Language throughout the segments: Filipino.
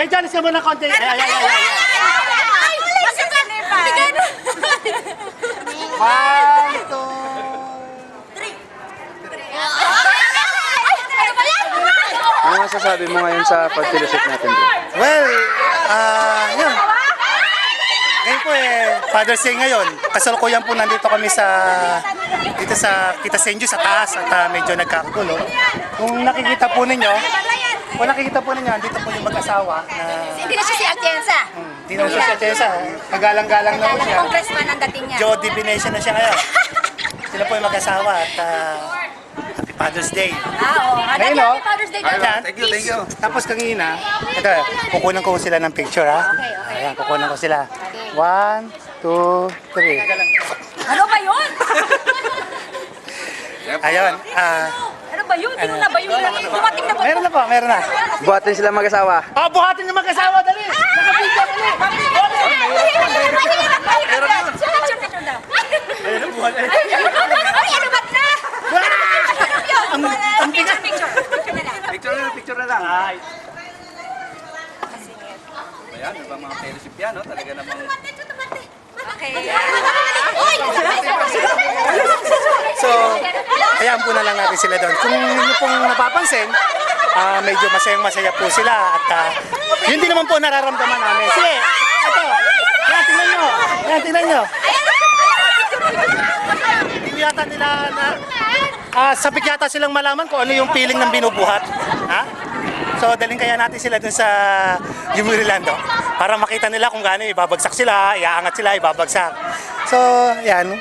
Medyo alis ka muna konti. Ay, bigay na. 1, 2. Ano masasabi mo ngayon sa pag-fellowship natin, bro? Well, yun. Ngayon po Father's Day ngayon. Kasalukuyan po nandito kami dito sa Kita Senju sa taas at medyo nagkakagulo. Kung nakikita po ninyo, andito po yung mag-asawa na Hindi na siya si Atienza. hindi na siya sa Tessa. Magalang-galang na po siya. Congressman ang dating niya. Joe Divination na siya ngayon. Sila po yung mag-asawa at Happy Father's Day. Ngayon, no? Happy Father's Day. Ayan. Thank you. Tapos kanina, ito, kukunan ko sila ng picture, ha? Okay. Ayan, kukunan ko sila. 1, 2, 3. Ano ba yun? Ayun, Ano ba yun? Tinuna ba yun? Dumating na ba? meron na. Buhatin sila mag-asawa. Buhatin ng mag-asawa, dali! Nakapicture dali! Ay, ano ba na? Picture na lang. Ay, Ayan, iba mga fellowship yan, no? Talaga namang... Okay. so, hayaan po na lang natin sila doon. Kung inyo pong napapansin, medyo masayang-masaya po sila at yun din naman po nararamdaman namin. Sige, ito. Yan, tingnan nyo. Hindi yata nila sabik yata silang malaman kung ano yung feeling ng binubuhat. Ha? So, daling kaya natin sila dun sa Yumurilando para makita nila kung gaano ibabagsak sila, iaangat sila, ibabagsak. So, yan.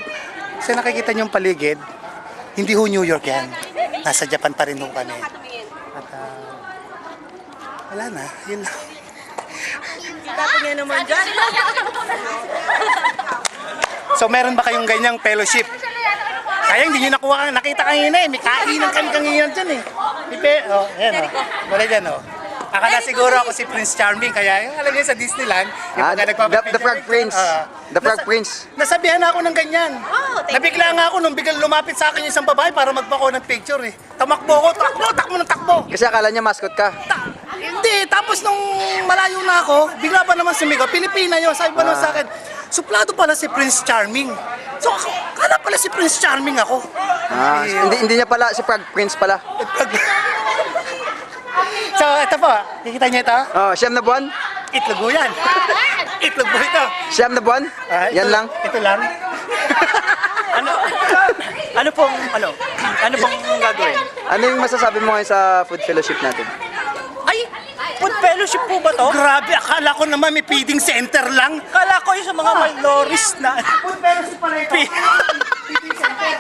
So, nakikita nyo yung paligid. Hindi ho New York yan. Nasa Japan pa rin ho kami. At, wala na. Yun lang. So, meron ba kayong ganyang fellowship? Kaya hindi nyo nakuha, nakita kanina may kainan kami kanina dyan ayan wala dyan Akala siguro ako si Prince Charming, kaya yung alam niyo sa Disneyland, yung The Frog Prince. The Frog Prince. Nasabihan ako ng ganyan. Nabigla nga ako nung biglang lumapit sa akin yung isang babae para magpako ng picture Tamakbo ko, takbo. Kasi akala niya mascot ka. Hindi, tapos nung malayo na ako, bigla pa naman sumigaw, Pilipina yun, sabi pa naman sa akin, suplado pala si Prince Charming. So, kala pala si Prince Charming ako. Hindi niya pala, si Frog Prince pala. So, ito po, kikita niyo ito? Oh, siyam na buwan? Itlog po yan. Itlog po ito. Siyam na buwan? Yan lang? Ito lang. Ano pong gagawin? Ano yung masasabi mo ngayon sa food fellowship natin? Ay, food fellowship po ba to? Grabe, akala ko naman may feeding center lang. Kala ko yung sa mga Malloris na... Food fellowship pala ito. Feeding center.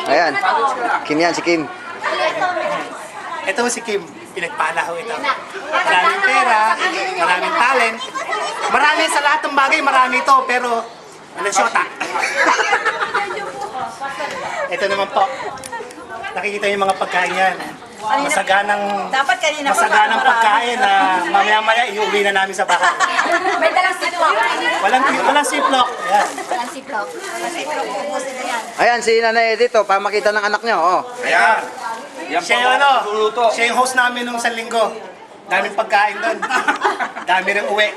Ayan. Kim yan, si Kim. Ito si Kim, pinagpala ho ito. Maraming pera, maraming talent. Marami sa lahat ng bagay, marami ito, pero walang syota. Ito naman po. Nakikita yung mga pagkain yan. Masaganang pagkain na mamaya-maya iuwi na namin sa bahay. May dalang siplok. Walang siplok. Yan. Dalang siplok. Ayan, si Nanay Edith, para makita ng anak niyo. Oh. Ayan. Siya yung siya yung host namin nung isang linggo. Daming pagkain doon. Dami rin uwi.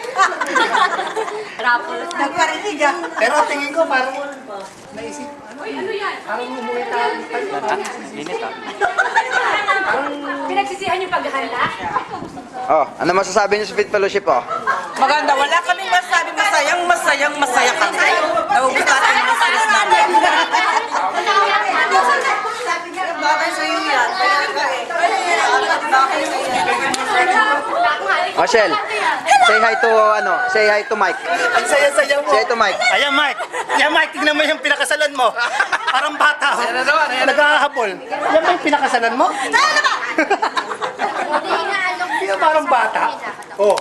Pero tingin ko parang naisip, ano yan? Parang umuwi tayo. Pinagsisihan yung paghahanda? Oh, ano masasabi niyo sa food fellowship, oh? Maganda, wala kaming masabi, masaya kami. Naubos natin yung stress namin. Bagay sa iyo yan. Oh, Shell. Say hi to Mike. Ang saya-saya mo. Say hi to Mike. Ayan, Mike. Ayan, Mike, tignan mo yung pinakasalan mo. Parang bata. Naghahabol. Yan ba yung pinakasalan mo? Hindi parang bata. Oh.